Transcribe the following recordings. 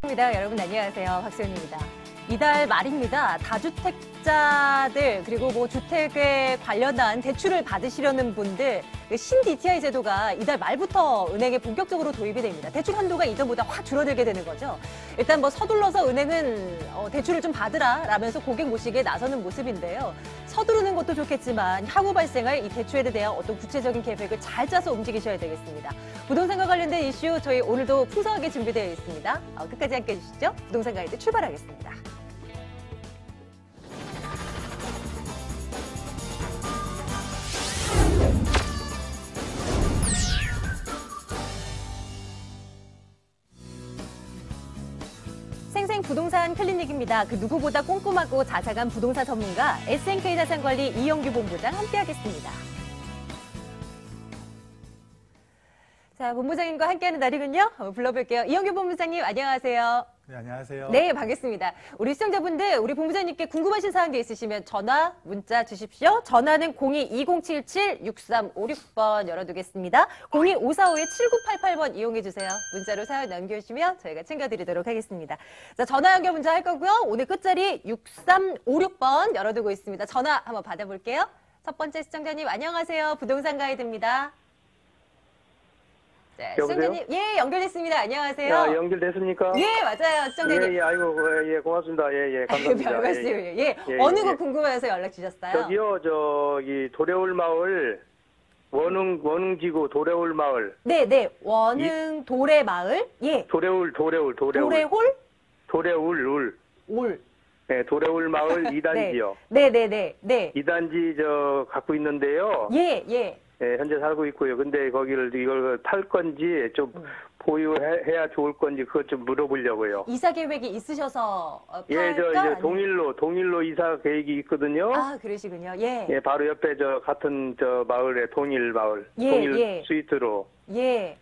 반갑습니다. 여러분 안녕하세요. 박소연입니다. 이달 말입니다. 다주택자들 그리고 주택에 관련한 대출을 받으시려는 분들 신 DTI 제도가 이달 말부터 은행에 본격적으로 도입이 됩니다. 대출 한도가 이전보다 확 줄어들게 되는 거죠. 일단 서둘러서 은행은 대출을 좀 받으라 라면서 고객 모시기에 나서는 모습인데요. 서두르는 것도 좋겠지만 향후 발생할 이 대출에 대한 어떤 구체적인 계획을 잘 짜서 움직이셔야 되겠습니다. 부동산과 관련된 이슈 저희 오늘도 풍성하게 준비되어 있습니다. 끝까지 함께 해주시죠. 부동산 가이드 출발하겠습니다. 생생 부동산 클리닉입니다. 그 누구보다 꼼꼼하고 자상한 부동산 전문가 SNK 자산관리 이영규 본부장 함께하겠습니다. 자, 본부장님과 함께하는 날이군요. 불러볼게요. 이영규 본부장님 안녕하세요. 네, 안녕하세요. 네, 반갑습니다. 우리 시청자분들, 우리 본부장님께 궁금하신 사항이 있으시면 전화, 문자 주십시오. 전화는 02-2077-6356번 열어두겠습니다. 02-545-7988번 이용해주세요. 문자로 사연 남겨주시면 저희가 챙겨드리도록 하겠습니다. 자, 전화 연결 문자 할 거고요. 오늘 끝자리 6356번 열어두고 있습니다. 전화 한번 받아볼게요. 첫 번째 시청자님 안녕하세요. 부동산 가이드입니다. 네, 시청자님, 예, 연결됐습니다. 안녕하세요. 야, 연결됐습니까? 예, 맞아요. 시청자님. 예, 아이고, 예, 고맙습니다. 예, 감사합니다. 별 말씀을요. 예, 어느 곳 궁금해서 연락 주셨어요? 저기요, 도래울 마을, 원흥지구 도래울 마을. 네, 원흥 도래 마을. 예. 도래울. 도래홀? 도래울. 올. 네, 도래울 마을 2단지요. 네. 2단지 갖고 있는데요. 예. 네, 현재 살고 있고요. 근데 이걸 팔 건지 좀 보유해야 좋을 건지 그것 좀 물어보려고요. 이사 계획이 있으셔서 팔까? 예, 이제 동일로 이사 계획이 있거든요. 아, 그러시군요. 예. 예, 바로 옆에 같은 마을에 동일 마을. 동일 스위트로. 예.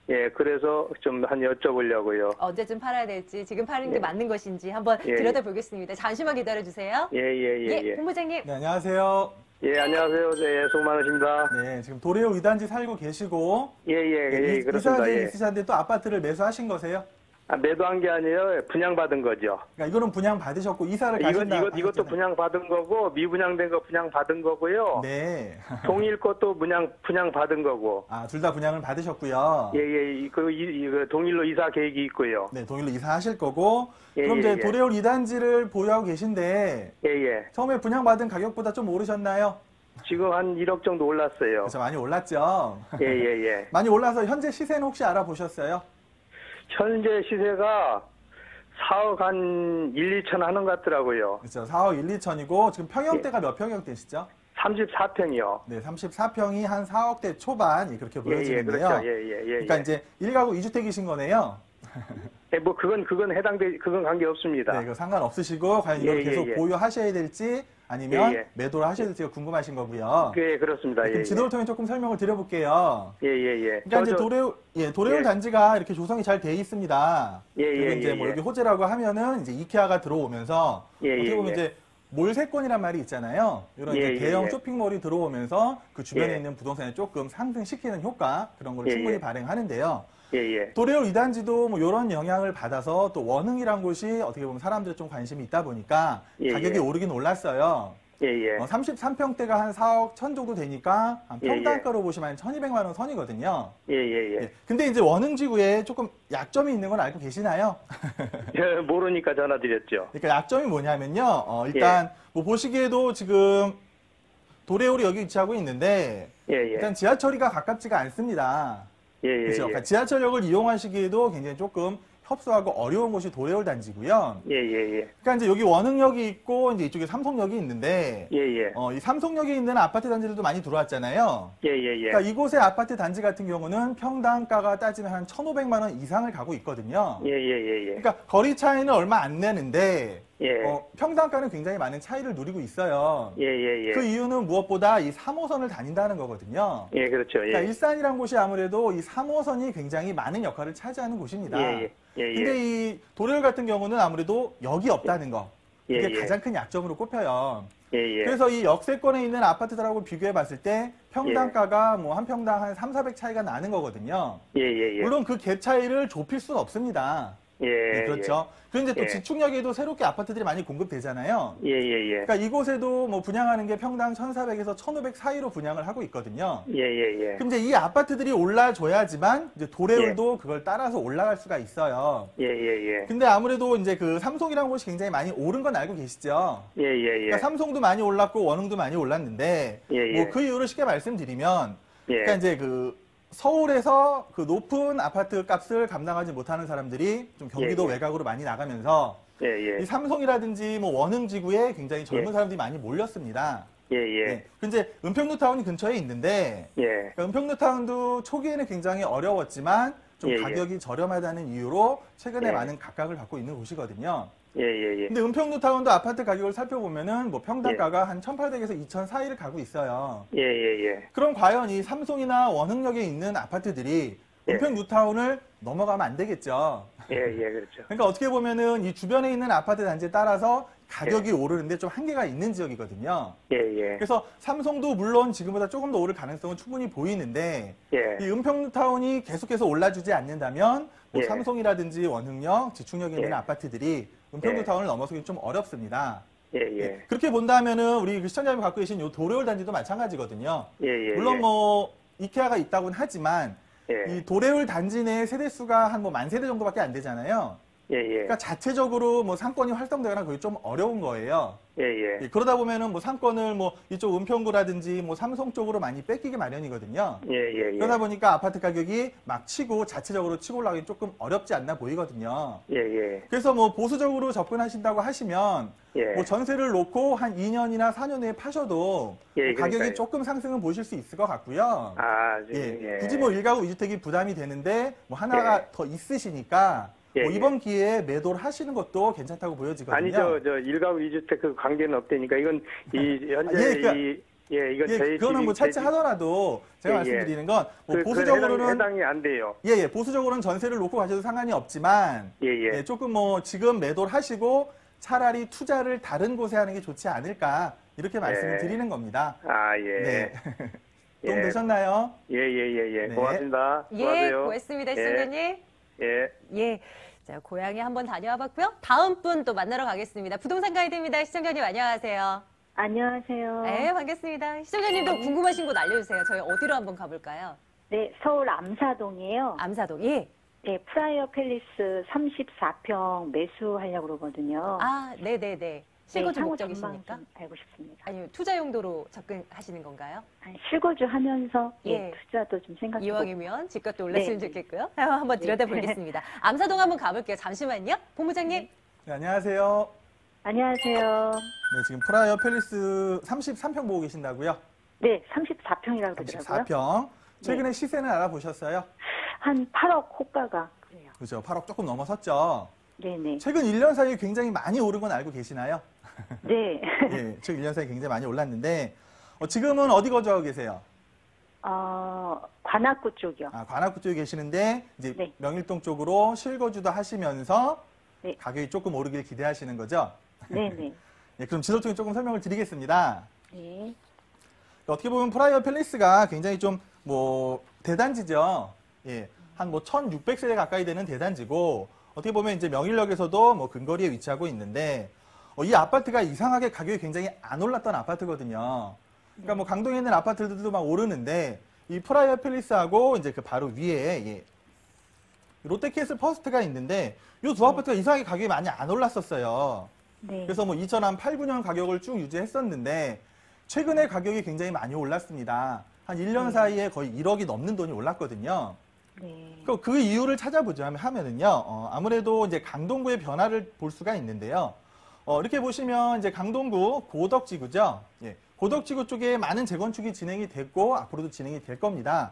예, 그래서 좀 여쭤보려고요. 언제쯤 팔아야 될지, 지금 파는 게 맞는 것인지 한번 들여다보겠습니다. 잠시만 기다려주세요. 예. 본부장님. 네, 안녕하세요. 예, 안녕하세요. 네, 수고 많으십니다. 네, 지금 도래울 2단지 살고 계시고. 예, 그렇습니다. 이사 있으셨는데 또 아파트를 매수하신 거세요? 아, 매도한 게 아니라 분양받은 거죠. 그러니까 이거는 분양 받으셨고 이사를 가신다. 이것도 분양받은 거고 미분양된 거 분양받은 거고요. 네. 동일 것도 분양받은 거고. 아, 둘 다 분양을 받으셨고요. 예. 동일로 이사 계획이 있고요. 네, 동일로 이사하실 거고. 예, 그럼 이제 예. 도래울 2단지를 보유하고 계신데. 예. 처음에 분양받은 가격보다 좀 오르셨나요? 지금 한 1억 정도 올랐어요. 그래서 많이 올랐죠? 예. 많이 올라서 현재 시세는 혹시 알아보셨어요? 현재 시세가 4억 한 1, 2천 하는 것 같더라고요. 그렇죠. 4억 1, 2천이고 지금 평형대가 몇 평형대시죠? 34평이요. 네, 34평이 한 4억대 초반 그렇게 보여지는데요. 그렇죠. 그러니까 이제 1가구 2주택이신 거네요. 예, 그건 그건 관계 없습니다. 네, 그 상관없으시고 과연 이걸 계속 보유하셔야 될지 아니면 매도를 하셔야 될지가 궁금하신 거고요. 예, 그렇습니다. 그럼 지도를 통해 조금 설명을 드려볼게요. 예. 그러니까 이제 도래울 단지가 이렇게 조성이 잘 돼 있습니다. 그리고 이제 여기 호재라고 하면은 이제 이케아가 들어오면서 어떻게 보면 이제 몰세권이란 말이 있잖아요. 이런 이제 대형 쇼핑몰이 들어오면서 그 주변에 있는 부동산을 조금 상승시키는 효과 그런 걸 충분히 발행하는데요. 도래울 2단지도 이런 영향을 받아서 또 원흥이란 곳이 어떻게 보면 사람들이 좀 관심이 있다 보니까 가격이 오르긴 올랐어요. 33평대가 한 4억 1천 정도 되니까 평당가로 보시면 한 1,200만 원 선이거든요. 근데 이제 원흥지구에 조금 약점이 있는 건 알고 계시나요? 모르니까 전화드렸죠. 그러니까 약점이 뭐냐면요. 일단 보시기에도 지금 도래울이 여기 위치하고 있는데 일단 지하철이가 가깝지가 않습니다. 그렇죠. 그러니까 지하철역을 이용하시기에도 굉장히 조금 협소하고 어려운 곳이 도래울 단지고요. 그러니까 이제 여기 원흥역이 있고 이제 이쪽에 삼성역이 있는데 이 삼성역에 있는 아파트 단지들도 많이 들어왔잖아요. 그러니까 이곳의 아파트 단지 같은 경우는 평당가가 따지면 한 1,500만 원 이상을 가고 있거든요. 그러니까 거리 차이는 얼마 안 내는데 평당가는 굉장히 많은 차이를 누리고 있어요. 그 이유는 무엇보다 이 3호선을 다닌다는 거거든요. 그렇죠. 그러니까 일산이란 곳이 아무래도 이 3호선이 굉장히 많은 역할을 차지하는 곳입니다. 근데 이 도래울 같은 경우는 아무래도 역이 없다는 거. 이게 가장 큰 약점으로 꼽혀요. 그래서 이 역세권에 있는 아파트들하고 비교해 봤을 때 평당가가 뭐 한 평당 한 3, 400 차이가 나는 거거든요. 물론 그 갭 차이를 좁힐 수는 없습니다. 네, 그렇죠. 그런데 또 예. 지축역에도 새롭게 아파트들이 많이 공급되잖아요. 그러니까 이곳에도 뭐 분양하는 게 평당 1,400에서 1,500 사이로 분양을 하고 있거든요. 근데 이 아파트들이 올라줘야지만 이제 도래율도 그걸 따라서 올라갈 수가 있어요. 근데 아무래도 이제 그 삼송이라는 곳이 굉장히 많이 오른 건 알고 계시죠? 그러니까 삼송도 많이 올랐고 원흥도 많이 올랐는데 뭐 그 이유를 쉽게 말씀드리면 그러니까 이제 그 서울에서 그 높은 아파트 값을 감당하지 못하는 사람들이 좀 경기도 외곽으로 많이 나가면서 이 삼성이라든지 뭐 원흥 지구에 굉장히 젊은 사람들이 많이 몰렸습니다. 근데 은평뉴타운이 근처에 있는데 그러니까 은평뉴타운도 초기에는 굉장히 어려웠지만 좀 가격이 저렴하다는 이유로 최근에 많은 각광을 받고 있는 곳이거든요. 근데 은평뉴타운도 아파트 가격을 살펴보면은 뭐 평당가가 한 1,800에서 2,000 사이를 가고 있어요. 그럼 과연 이 삼송이나 원흥역에 있는 아파트들이 은평뉴타운을 넘어가면 안 되겠죠. 그렇죠. 그러니까 어떻게 보면은 이 주변에 있는 아파트 단지에 따라서 가격이 오르는데 좀 한계가 있는 지역이거든요. 그래서 삼성도 물론 지금보다 조금 더 오를 가능성은 충분히 보이는데 이 은평뉴타운이 계속해서 올라주지 않는다면 뭐 삼성이라든지 원흥역, 지축역에 있는 아파트들이 은평뉴타운을 넘어서기 좀 어렵습니다. 그렇게 본다면은 우리 그 시청자님이 갖고 계신 요 도래올 단지도 마찬가지거든요. 물론 뭐 이케아가 있다고는 하지만 이 도래울 단지 내 세대수가 한 뭐 10,000세대 정도밖에 안 되잖아요. 그러니까 자체적으로 뭐 상권이 활성되거나 그게 좀 어려운 거예요. 그러다 보면은 뭐 상권을 뭐 이쪽 은평구라든지 뭐 삼성 쪽으로 많이 뺏기기 마련이거든요. 그러다 보니까 아파트 가격이 막 치고 자체적으로 치고 올라가기 조금 어렵지 않나 보이거든요. 그래서 뭐 보수적으로 접근하신다고 하시면 뭐 전세를 놓고 한 2년이나 4년 후에 파셔도 뭐 가격이 조금 상승은 보실 수 있을 것 같고요. 굳이 뭐 1가구 2주택이 부담이 되는데 뭐 하나가 더 있으시니까 뭐 이번 기회에 매도를 하시는 것도 괜찮다고 보여지거든요. 아니, 저 1가구 2주택 그 관계는 없다니까. 이건, 현재 이건 제 그거는 뭐 차치하더라도 제가 말씀드리는 건 뭐 보수적으로는 해당이 안 돼요. 보수적으로는 전세를 놓고 가셔도 상관이 없지만 조금 뭐 지금 매도를 하시고 차라리 투자를 다른 곳에 하는 게 좋지 않을까 이렇게 말씀을 드리는 겁니다. 도움 되셨나요? 고맙습니다. 고맙습니다, 시청자님. 자, 고향에 한번 다녀와 봤고요. 다음 분 또 만나러 가겠습니다. 부동산 가이드입니다. 시청자님 안녕하세요. 안녕하세요. 네, 반갑습니다. 시청자님도 궁금하신 곳 알려주세요. 저희 어디로 한번 가볼까요? 네, 서울 암사동이에요. 암사동, 네, 프라이어 팰리스 34평 매수하려고 그러거든요. 네네네. 실거주 향후 목적이십니까? 전망 좀 알고 싶습니다. 아니요, 투자 용도로 접근하시는 건가요? 실거주 하면서 투자도 좀 생각해보고. 이왕이면 집값도 올랐으면 좋겠고요. 한번 들여다보겠습니다. 암사동 한번 가볼게요. 잠시만요. 본부장님. 네, 안녕하세요. 안녕하세요. 네, 지금 프라이어 팰리스 33평 보고 계신다고요? 네, 34평이라고 그러더라고요. 34평. 최근에 시세는 알아보셨어요? 한 8억 호가가 그래요. 그렇죠. 8억 조금 넘어섰죠. 네네. 최근 1년 사이에 굉장히 많이 오른 건 알고 계시나요? 네. 최근 1년 사이에 굉장히 많이 올랐는데 지금은 어디 거주하고 계세요? 관악구 쪽이요. 관악구 쪽에 계시는데 이제 명일동 쪽으로 실거주도 하시면서 네. 가격이 조금 오르길 기대하시는 거죠? 네네. 그럼 지도적인 조금 설명을 드리겠습니다. 네. 어떻게 보면 프라이어 팰리스가 굉장히 좀 뭐 대단지죠. 한 뭐 1,600세대 가까이 되는 대단지고 어떻게 보면 이제 명일역에서도 뭐 근거리에 위치하고 있는데 이 아파트가 이상하게 가격이 굉장히 안 올랐던 아파트거든요. 그러니까 뭐 강동에 있는 아파트들도 막 오르는데 이 프라이어 팰리스하고 이제 그 바로 위에 롯데캐슬 퍼스트가 있는데 이 두 아파트가 이상하게 가격이 많이 안 올랐었어요. 그래서 뭐 2008, 9년 가격을 쭉 유지했었는데 최근에 가격이 굉장히 많이 올랐습니다. 한 1년 사이에 거의 1억이 넘는 돈이 올랐거든요. 그 이유를 찾아보자면요. 아무래도 이제 강동구의 변화를 볼 수가 있는데요. 이렇게 보시면 이제 강동구 고덕지구죠. 고덕지구 쪽에 많은 재건축이 진행이 됐고 앞으로도 진행이 될 겁니다.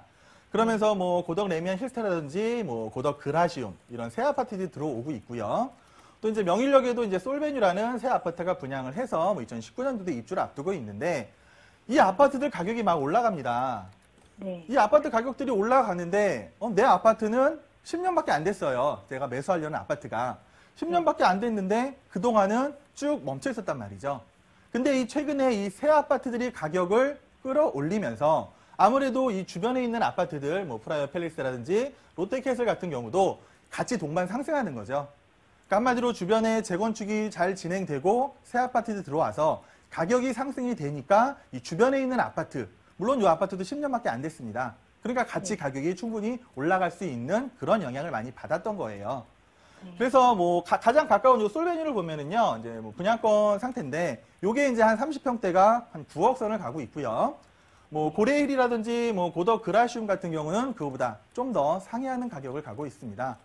그러면서 뭐 고덕 레미안 힐스테라든지 뭐 고덕 그라시움 이런 새 아파트들이 들어오고 있고요. 또 이제 명일역에도 이제 솔베뉴라는 새 아파트가 분양을 해서 뭐 2019년도에 입주를 앞두고 있는데 이 아파트들 가격이 막 올라갑니다. 이 아파트 가격들이 올라가는데 내 아파트는 10년밖에 안 됐어요. 제가 매수하려는 아파트가 10년밖에 안 됐는데 그동안은 쭉 멈춰 있었단 말이죠. 근데 이 최근에 이 새 아파트들이 가격을 끌어올리면서 아무래도 이 주변에 있는 아파트들 뭐 프라이어 팰리스라든지 롯데캐슬 같은 경우도 같이 동반 상승하는 거죠. 그러니까 한마디로 주변에 재건축이 잘 진행되고 새 아파트들 들어와서 가격이 상승이 되니까 이 주변에 있는 아파트, 물론 이 아파트도 10년밖에 안 됐습니다. 그러니까 같이 가격이 충분히 올라갈 수 있는 그런 영향을 많이 받았던 거예요. 그래서 뭐 가장 가까운 요 솔베니를 보면은요, 이제 뭐 분양권 상태인데, 요게 이제 한 30평대가 한 9억 선을 가고 있고요. 뭐 고레일이라든지 뭐 고더 그라시움 같은 경우는 그거보다 좀 더 상회하는 가격을 가고 있습니다.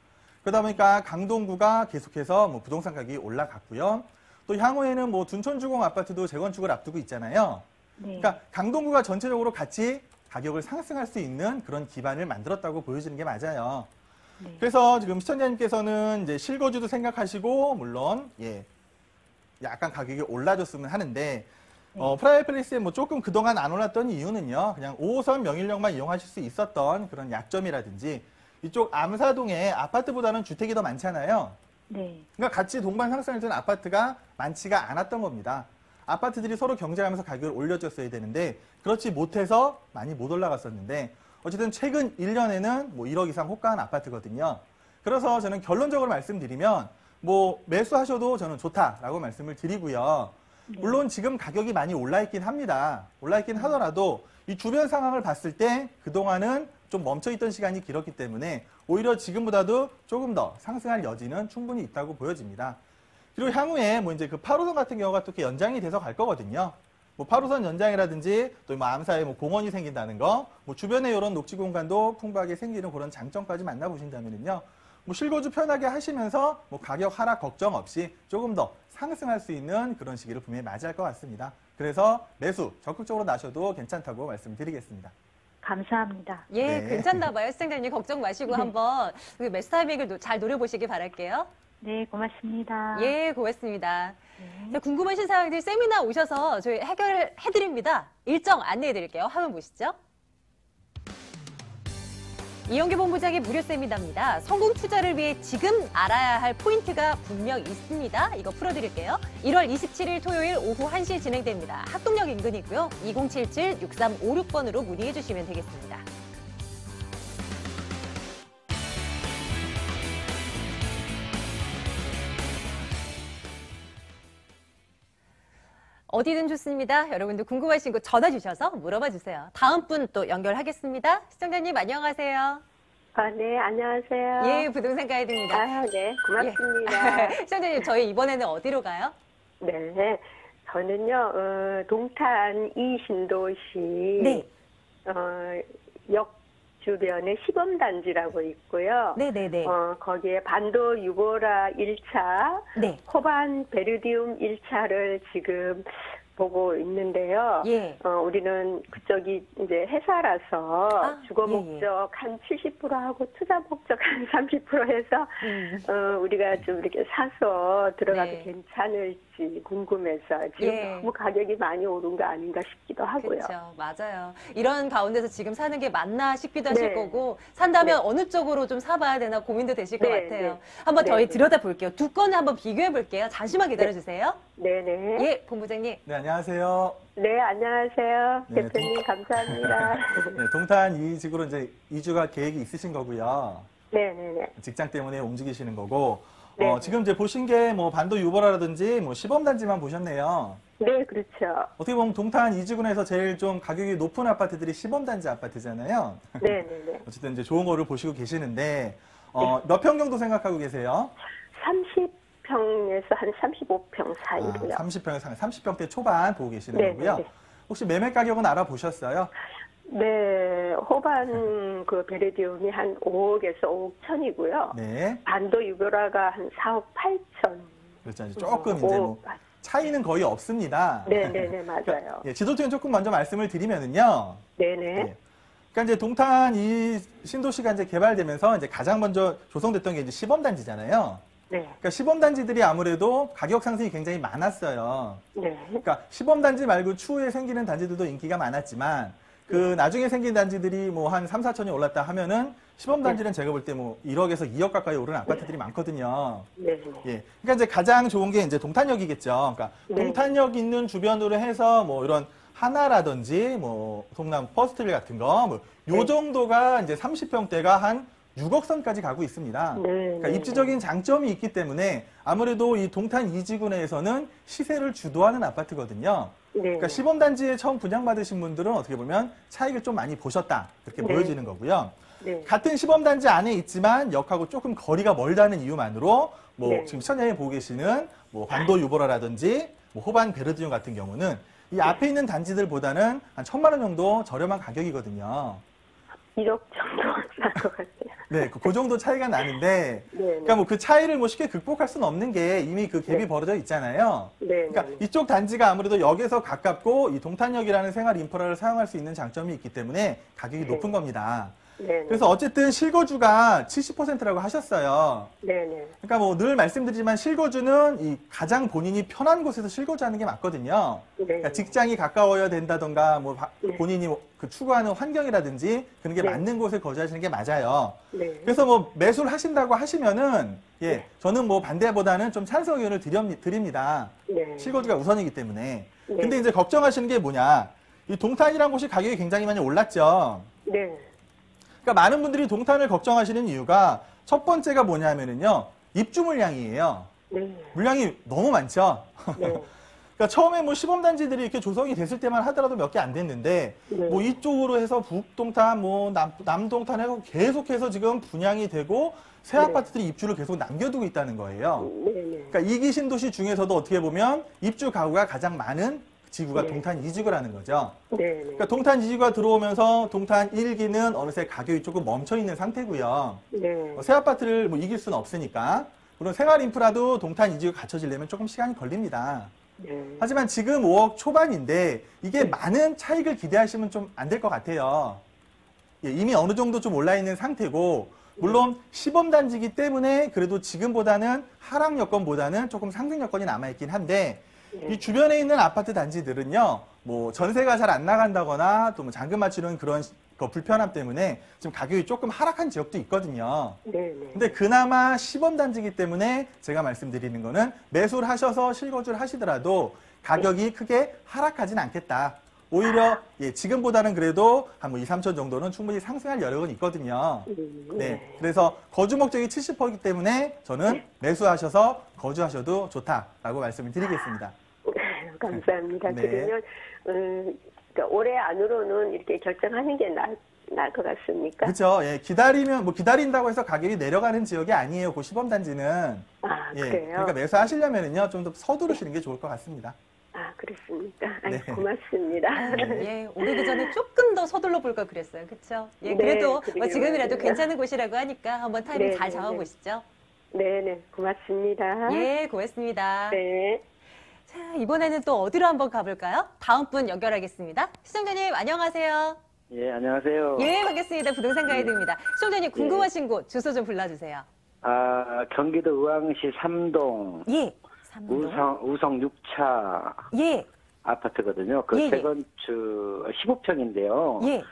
그러다 보니까 강동구가 계속해서 뭐 부동산 가격이 올라갔고요. 또 향후에는 뭐 둔촌주공 아파트도 재건축을 앞두고 있잖아요. 네. 그러니까 강동구가 전체적으로 같이 가격을 상승할 수 있는 그런 기반을 만들었다고 보여지는 게 맞아요. 네. 그래서 지금 시청자님께서는 이제 실거주도 생각하시고, 물론, 약간 가격이 올라줬으면 하는데, 프라이빗 플레이스에 뭐 조금 그동안 안 올랐던 이유는요, 그냥 5호선 명일역만 이용하실 수 있었던 그런 약점이라든지, 이쪽 암사동에 아파트보다는 주택이 더 많잖아요. 네. 그러니까 같이 동반 상승했던 아파트가 많지가 않았던 겁니다. 아파트들이 서로 경쟁하면서 가격을 올려줬어야 되는데, 그렇지 못해서 많이 못 올라갔었는데, 어쨌든 최근 1년에는 뭐 1억 이상 호가한 아파트거든요. 그래서 저는 결론적으로 말씀드리면, 뭐 매수하셔도 저는 좋다라고 말씀을 드리고요. 물론 지금 가격이 많이 올라있긴 합니다. 올라있긴 하더라도 이 주변 상황을 봤을 때 그동안은 좀 멈춰있던 시간이 길었기 때문에 오히려 지금보다도 조금 더 상승할 여지는 충분히 있다고 보여집니다. 그리고 향후에 뭐 이제 그 8호선 같은 경우가 또 이렇게 연장이 돼서 갈 거거든요. 뭐 8호선 연장이라든지 또 뭐 암사에 뭐 공원이 생긴다는 거, 뭐 주변에 이런 녹지 공간도 풍부하게 생기는 그런 장점까지 만나보신다면요. 뭐 실거주 편하게 하시면서 뭐 가격 하락 걱정 없이 조금 더 상승할 수 있는 그런 시기를 분명히 맞이할 것 같습니다. 그래서 매수 적극적으로 나셔도 괜찮다고 말씀드리겠습니다. 감사합니다. 예, 네. 괜찮나 봐요. 시청자님 걱정 마시고 한번 그 매수 타이밍을 잘 노려보시기 바랄게요. 네, 고맙습니다. 예, 고맙습니다. 네, 궁금하신 사항들 세미나 오셔서 저희 해결해드립니다. 일정 안내해드릴게요. 화면 보시죠. 이영규 본부장의 무료 세미나입니다. 성공 투자를 위해 지금 알아야 할 포인트가 분명 있습니다. 이거 풀어드릴게요. 1월 27일 토요일 오후 1시에 진행됩니다. 학동역 인근이고요. 2077-6356번으로 문의해 주시면 되겠습니다. 어디든 좋습니다. 여러분들 궁금하신 거 전화 주셔서 물어봐 주세요. 다음 분 또 연결하겠습니다. 시청자님 안녕하세요. 네, 안녕하세요. 예, 부동산 가이드입니다. 네, 고맙습니다. 예. 시청자님, 저희 이번에는 어디로 가요? 네, 저는요, 동탄 이신도시 네. 역 주변에 시범단지라고 있고요. 네네네. 거기에 반도 유보라 1차, 네. 호반 베르디움 1차를 지금 보고 있는데요. 예. 우리는 그쪽이 이제 회사라서 주거 목적 한 70%하고 투자 목적 한 30% 해서 우리가 좀 이렇게 사서 들어가도 네. 괜찮을지 궁금해서 지금 예. 너무 가격이 많이 오른 거 아닌가 싶기도 하고요. 그렇죠. 맞아요. 이런 가운데서 지금 사는 게 맞나 싶기도 하실 네. 거고 산다면 네. 어느 쪽으로 좀 사봐야 되나 고민도 되실 것 네, 같아요. 네. 한번 네, 저희 네. 들여다볼게요. 두 건을 한번 비교해 볼게요. 잠시만 기다려주세요. 네네. 예, 본부장님. 네, 안녕하세요. 네, 안녕하세요. 네, 대표님 감사합니다. 네, 동탄 이직으로 이제 이주가 계획이 있으신 거고요. 네네네. 직장 때문에 움직이시는 거고, 네. 지금 이제 보신 게 뭐 반도 유보라든지 뭐 시범단지만 보셨네요. 네, 그렇죠. 어떻게 보면 동탄 이주군에서 제일 좀 가격이 높은 아파트들이 시범단지 아파트잖아요. 네네네. 어쨌든 이제 좋은 거를 보시고 계시는데, 몇 평 정도 생각하고 계세요? 30평에서 한 35평 사이로요. 30평에서 30평대 초반 보고 계시는 네, 거고요. 네, 네. 혹시 매매 가격은 알아보셨어요? 네, 호반 그 베레디움이 한 5억에서 5억 천이고요. 네. 반도 유보라가 한 4억 8천. 그렇죠. 조금 이제 뭐 차이는 거의 없습니다. 네네네, 맞아요. 예, 지도층 조금 먼저 말씀을 드리면은요. 네네. 예. 그러니까 이제 동탄 이 신도시가 이제 개발되면서 이제 가장 먼저 조성됐던 게 이제 시범단지잖아요. 네. 그러니까 시범단지들이 아무래도 가격 상승이 굉장히 많았어요. 네. 그러니까 시범단지 말고 추후에 생기는 단지들도 인기가 많았지만 그 나중에 생긴 단지들이 뭐 한 3, 4천이 올랐다 하면은 시범단지는 제가 볼 때 뭐 1억에서 2억 가까이 오른 아파트들이 많거든요. 네. 예. 그러니까 이제 가장 좋은 게 이제 동탄역이겠죠. 그러니까 네. 동탄역 있는 주변으로 해서 뭐 이런 하나라든지 뭐 동남 퍼스트빌 같은 거 뭐 요 네. 정도가 이제 30평대가 한 6억 선까지 가고 있습니다. 네, 그러니까 네. 입지적인 장점이 있기 때문에 아무래도 이 동탄 2지구 내에서는 시세를 주도하는 아파트거든요. 네. 그러니까 시범단지에 처음 분양받으신 분들은 어떻게 보면 차익을 좀 많이 보셨다 이렇게 네. 보여지는 거고요. 네. 같은 시범단지 안에 있지만 역하고 조금 거리가 멀다는 이유만으로 뭐 네. 지금 시청자님 보고 계시는 뭐 관도 유보라라든지 뭐 호반 베르디움 같은 경우는 이 앞에 있는 단지들보다는 한 1,000만 원 정도 저렴한 가격이거든요. 1억 정도 날 것 같아요. 네, 그 정도 차이가 나는데, 네, 그러니까 뭐 그 차이를 뭐 쉽게 극복할 수는 없는 게 이미 그 갭이 네. 벌어져 있잖아요. 네. 그러니까 네. 이쪽 단지가 아무래도 역에서 가깝고 이 동탄역이라는 생활 인프라를 사용할 수 있는 장점이 있기 때문에 가격이 네. 높은 겁니다. 네. 그래서 어쨌든 실거주가 70%라고 하셨어요. 네. 네. 그러니까 뭐 늘 말씀드리지만 실거주는 이 가장 본인이 편한 곳에서 실거주하는 게 맞거든요. 네. 그러니까 직장이 가까워야 된다던가 뭐 네. 본인이 그 추구하는 환경이라든지 그런 게 네. 맞는 곳에 거주하시는 게 맞아요. 네. 그래서 뭐 매수를 하신다고 하시면은 예, 네. 저는 뭐 반대보다는 좀 찬성 의견을 드립니다. 네. 실거주가 우선이기 때문에. 네. 근데 이제 걱정하시는 게 뭐냐? 이 동탄이라는 곳이 가격이 굉장히 많이 올랐죠. 네. 그러니까 많은 분들이 동탄을 걱정하시는 이유가 첫 번째가 뭐냐면은요. 입주 물량이에요. 네. 물량이 너무 많죠. 네. 그러니까 처음에 뭐 시범단지들이 이렇게 조성이 됐을 때만 하더라도 몇 개 안 됐는데 네. 뭐 이쪽으로 해서 북동탄, 뭐 남동탄 해서 계속해서 지금 분양이 되고 새 네. 아파트들이 입주를 계속 남겨두고 있다는 거예요. 네. 네. 그러니까 이기 신도시 중에서도 어떻게 보면 입주 가구가 가장 많은 지구가 네. 동탄 2지구라는 거죠. 네. 그러니까 동탄 2지구가 들어오면서 동탄 1기는 어느새 가격이 조금 멈춰 있는 상태고요. 네. 새 아파트를 뭐 이길 수는 없으니까. 물론 생활 인프라도 동탄 2지구가 갖춰지려면 조금 시간이 걸립니다. 네. 하지만 지금 5억 초반인데 이게 많은 차익을 기대하시면 좀 안 될 것 같아요. 예, 이미 어느 정도 좀 올라 있는 상태고 물론 시범단지이기 때문에 그래도 지금보다는 하락 여건보다는 조금 상승 여건이 남아있긴 한데 이 주변에 있는 아파트 단지들은요, 뭐 전세가 잘 안 나간다거나 또 뭐 잔금 맞추는 그런 그 불편함 때문에 지금 가격이 조금 하락한 지역도 있거든요. 네. 네. 근데 그나마 시범단지이기 때문에 제가 말씀드리는 거는 매수를 하셔서 실거주를 하시더라도 가격이 크게 하락하진 않겠다. 오히려 예, 지금보다는 그래도 한 뭐 2, 3천 정도는 충분히 상승할 여력은 있거든요. 네. 그래서 거주 목적이 70%이기 때문에 저는 매수하셔서 거주하셔도 좋다라고 말씀을 드리겠습니다. 감사합니다. 네. 그러면 그러니까 올해 안으로는 이렇게 결정하는 게 나을 것 같습니까? 그렇죠. 예, 기다리면 뭐 기다린다고 해서 가격이 내려가는 지역이 아니에요. 그 시범단지는. 아, 예, 그래요? 그러니까 매수하시려면은요 좀 더 서두르시는 게 좋을 것 같습니다. 아, 그렇습니까? 아, 네. 고맙습니다. 예, 오르기 전에 조금 더 서둘러 볼까 그랬어요. 그렇죠? 예, 네, 그래도 뭐 그래요. 지금이라도 괜찮은 곳이라고 하니까 한번 타이밍 네, 잘 네, 잡아보시죠. 네, 고맙습니다. 예, 고맙습니다. 네. 자, 이번에는 또 어디로 한번 가볼까요? 다음 분 연결하겠습니다. 시청자님, 안녕하세요. 예, 안녕하세요. 예, 반갑습니다. 부동산 가이드입니다. 시청자님, 궁금하신 곳, 주소 좀 불러주세요. 아, 경기도 의왕시 삼동 예, 삼동. 우성 6차 예, 아파트거든요. 그 예, 예. 재건축 15평인데요. 예.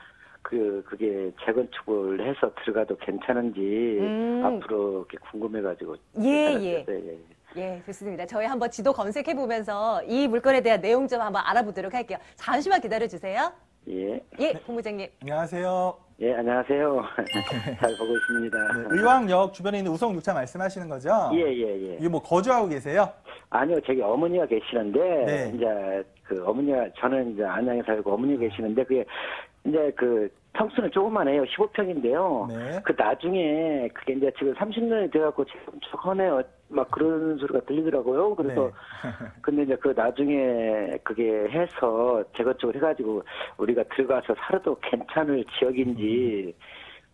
그게 재건축을 해서 들어가도 괜찮은지 앞으로 이렇게 궁금해가지고. 예, 전화드렸어요. 예. 예. 예, 좋습니다. 저희 한번 지도 검색해보면서 이 물건에 대한 내용 좀 한번 알아보도록 할게요. 잠시만 기다려주세요. 예. 예, 본부장님. 안녕하세요. 예, 안녕하세요. 잘 보고 있습니다. 네, 의왕역 주변에 있는 우성 6차 말씀하시는 거죠? 예, 예, 예. 이게 뭐 거주하고 계세요? 아니요, 저기 어머니가 계시는데, 네. 이제 그 어머니가, 저는 이제 안양에 살고 어머니가 계시는데, 그게 이제 그 평수는 조그만해요. 15평인데요. 네. 그 나중에 그게 이제 지금 30년이 돼갖고 저번에 막 그런 소리가 들리더라고요. 그래서 근데 이제 그 나중에 그게 해서 재건축을 해가지고 우리가 들어가서 살아도 괜찮을 지역인지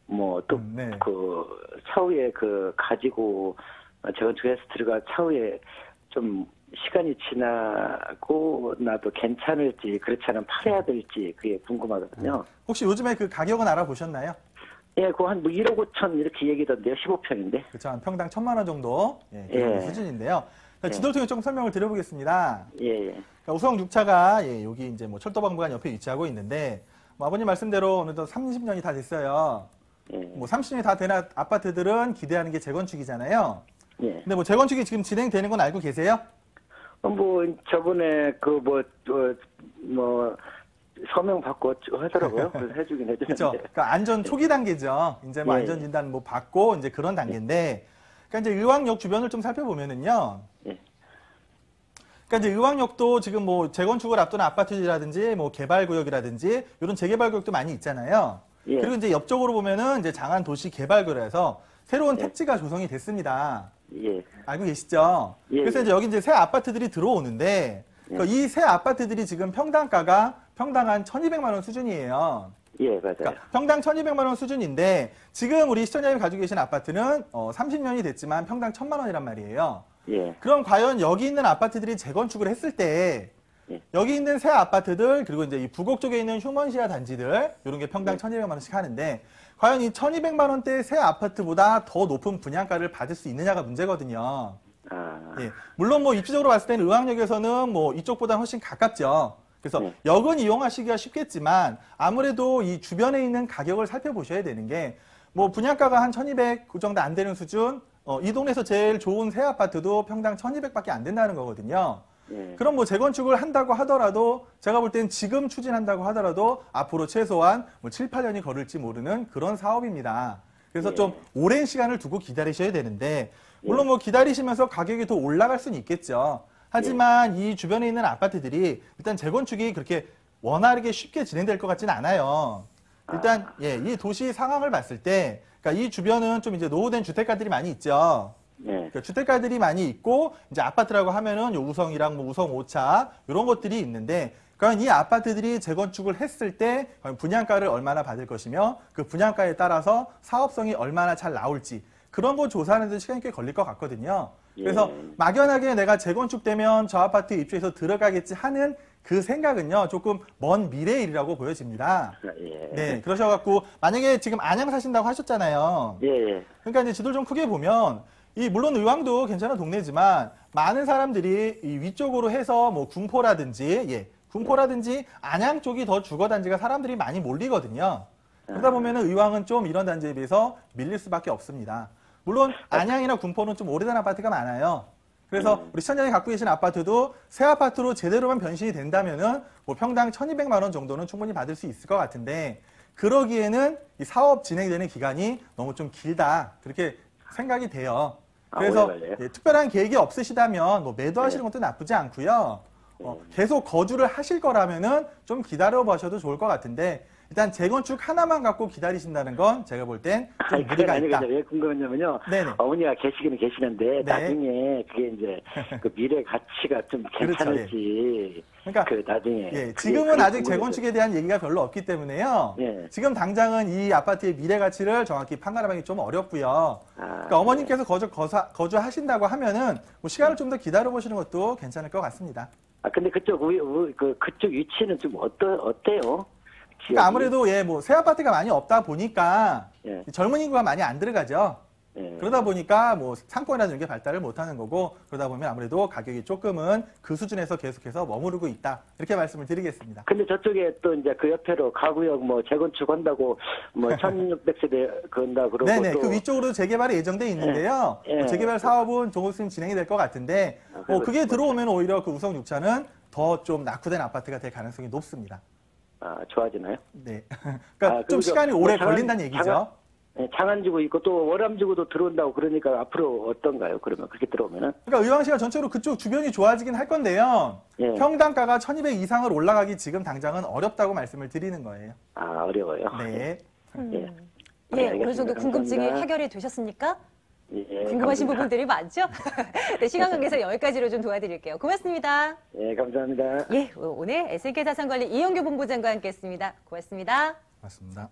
뭐 또 네. 그 차후에 그 가지고 재건축해서 들어가 차후에 좀 시간이 지나고 나도 괜찮을지 그렇지 않으면 팔아야 될지 그게 궁금하거든요. 혹시 요즘에 그 가격은 알아보셨나요? 예, 그거 한 1억 5천 이렇게 얘기던데요. 15평인데. 그렇죠. 한 평당 1,000만 원 정도 예, 그 예. 정도 수준인데요. 자, 지도를 통해 좀 설명을 드려보겠습니다. 예, 예. 그러니까 우성 6차가 예, 여기 이제 뭐 철도박물관 옆에 위치하고 있는데 뭐 아버님 말씀대로 어느덧 30년이 다 됐어요. 예. 뭐 30년이 다 된 아파트들은 기대하는 게 재건축이잖아요. 예. 근데 뭐 재건축이 지금 진행되는 건 알고 계세요? 뭐 저번에 서명 받고 하더라고요. 그래서 해주긴 해주는데. 그렇죠. 그러니까 안전 초기 단계죠. 이제 뭐 예, 안전 진단 뭐 받고 이제 그런 단계인데, 그러니까 이제 의왕역 주변을 좀 살펴보면은요. 예. 그러니까 이제 의왕역도 지금 뭐 재건축을 앞둔 아파트라든지 뭐 개발구역이라든지 이런 재개발구역도 많이 있잖아요. 예. 그리고 이제 옆쪽으로 보면은 이제 장안 도시 개발구역에서 새로운 예. 택지가 조성이 됐습니다. 예. 알고 계시죠? 예, 그래서 예. 이제 여기 이제 새 아파트들이 들어오는데 이 새 아파트들이 지금 평당가가 평당 한 1,200만 원 수준이에요. 예, 맞아요. 그러니까 평당 1,200만 원 수준인데 지금 우리 시청자님 가지고 계신 아파트는 30년이 됐지만 평당 1,000만 원이란 말이에요. 예. 그럼 과연 여기 있는 아파트들이 재건축을 했을 때 예. 여기 있는 새 아파트들 그리고 이제 이 부곡 쪽에 있는 휴먼시아 단지들 이런 게 평당 1,200만 원씩 하는데 과연 이 1,200만 원대 새 아파트보다 더 높은 분양가를 받을 수 있느냐가 문제거든요. 아. 예. 물론 뭐 입지적으로 봤을 때는 의왕역에서는 뭐 이쪽보다 훨씬 가깝죠. 그래서 네. 역은 이용하시기가 쉽겠지만 아무래도 이 주변에 있는 가격을 살펴보셔야 되는 게 뭐 분양가가 한 1,200 그 정도 안 되는 수준, 이 동네에서 제일 좋은 새 아파트도 평당 1,200밖에 안 된다는 거거든요. 예. 그럼 뭐 재건축을 한다고 하더라도 제가 볼 땐 지금 추진한다고 하더라도 앞으로 최소한 뭐 7, 8년이 걸을지 모르는 그런 사업입니다. 그래서 예. 좀 오랜 시간을 두고 기다리셔야 되는데 물론 뭐 기다리시면서 가격이 더 올라갈 수는 있겠죠. 하지만 이 주변에 있는 아파트들이 일단 재건축이 그렇게 원활하게 쉽게 진행될 것 같지는 않아요. 일단 이 도시 상황을 봤을 때 그러니까 이 주변은 좀 이제 노후된 주택가들이 많이 있죠. 예. 그러니까 주택가들이 많이 있고 이제 아파트라고 하면은 요 우성이랑 뭐 우성 5차 이런 것들이 있는데 과연 이 아파트들이 재건축을 했을 때 과연 분양가를 얼마나 받을 것이며 그 분양가에 따라서 사업성이 얼마나 잘 나올지 그런 거 조사하는 데 시간이 꽤 걸릴 것 같거든요. 그래서 막연하게 내가 재건축되면 저 아파트 입주해서 들어가겠지 하는 그 생각은요 조금 먼 미래의 일이라고 보여집니다. 예. 네, 그러셔갖고 만약에 지금 안양 사신다고 하셨잖아요. 예. 그러니까 이제 지도를 좀 크게 보면 이 물론 의왕도 괜찮은 동네지만 많은 사람들이 이 위쪽으로 해서 뭐 군포라든지 군포라든지 안양 쪽이 더 주거단지가 사람들이 많이 몰리거든요. 그러다 보면은 의왕은 좀 이런 단지에 비해서 밀릴 수밖에 없습니다. 물론 안양이나 군포는 좀 오래된 아파트가 많아요. 그래서 우리 시청자님 갖고 계신 아파트도 새 아파트로 제대로만 변신이 된다면은 뭐 평당 1,200만 원 정도는 충분히 받을 수 있을 것 같은데 그러기에는 이 사업 진행되는 기간이 너무 좀 길다 그렇게 생각이 돼요. 그래서 특별한 계획이 없으시다면 뭐 매도하시는 것도 나쁘지 않고요. 계속 거주를 하실 거라면은 좀 기다려 보셔도 좋을 것 같은데 일단 재건축 하나만 갖고 기다리신다는 건 제가 볼 땐 좀 무리가 있다. 왜 궁금했냐면요. 네네. 어머니가 계시기는 계시는데 네. 나중에 그게 이제 그 미래 가치가 좀 괜찮을지. 그러니까 그 나중에. 지금은 아직 재건축에 대한 얘기가 별로 없기 때문에요. 지금 당장은 이 아파트의 미래 가치를 정확히 판가름하기 좀 어렵고요. 그러니까 어머님께서 거주하신다고 하면은 뭐 시간을 좀 더 기다려 보시는 것도 괜찮을 것 같습니다. 근데 그쪽 그쪽 위치는 좀 어때요? 그러니까 아무래도 뭐 새 아파트가 많이 없다 보니까 젊은 인구가 많이 안 들어가죠. 그러다 보니까 뭐 상권이라는 게 발달을 못하는 거고 그러다 보면 아무래도 가격이 조금은 그 수준에서 계속해서 머무르고 있다 이렇게 말씀을 드리겠습니다. 근데 저쪽에 또 이제 그 옆에로 가구역 뭐 재건축한다고 뭐 1,600세대 건다 그러고 네네 또 그 위쪽으로 재개발이 예정돼 있는데요. 뭐 재개발 사업은 조금씩 진행이 될 것 같은데 그게 들어오면 오히려 그 우성 6차는 더 좀 낙후된 아파트가 될 가능성이 높습니다. 좋아지나요? 네. 그러니까 좀 시간이 오래 걸린다는 얘기죠. 장안지구 있고 또 월암지구도 들어온다고 그러니까 앞으로 어떤가요? 그러면 그렇게 들어오면은? 그러니까 의왕시가 전체로 그쪽 주변이 좋아지긴 할 건데요. 평당가가 1,200 이상을 올라가기 지금 당장은 어렵다고 말씀을 드리는 거예요. 어려워요. 네. 어느 정도 궁금증이 해결이 되셨습니까? 궁금하신 감사합니다. 부분들이 많죠? 네, 시간 관계상 여기까지로 좀 도와드릴게요. 고맙습니다. 감사합니다. 오늘 SK자산관리 이영규 본부장과 함께했습니다. 고맙습니다. 맞습니다.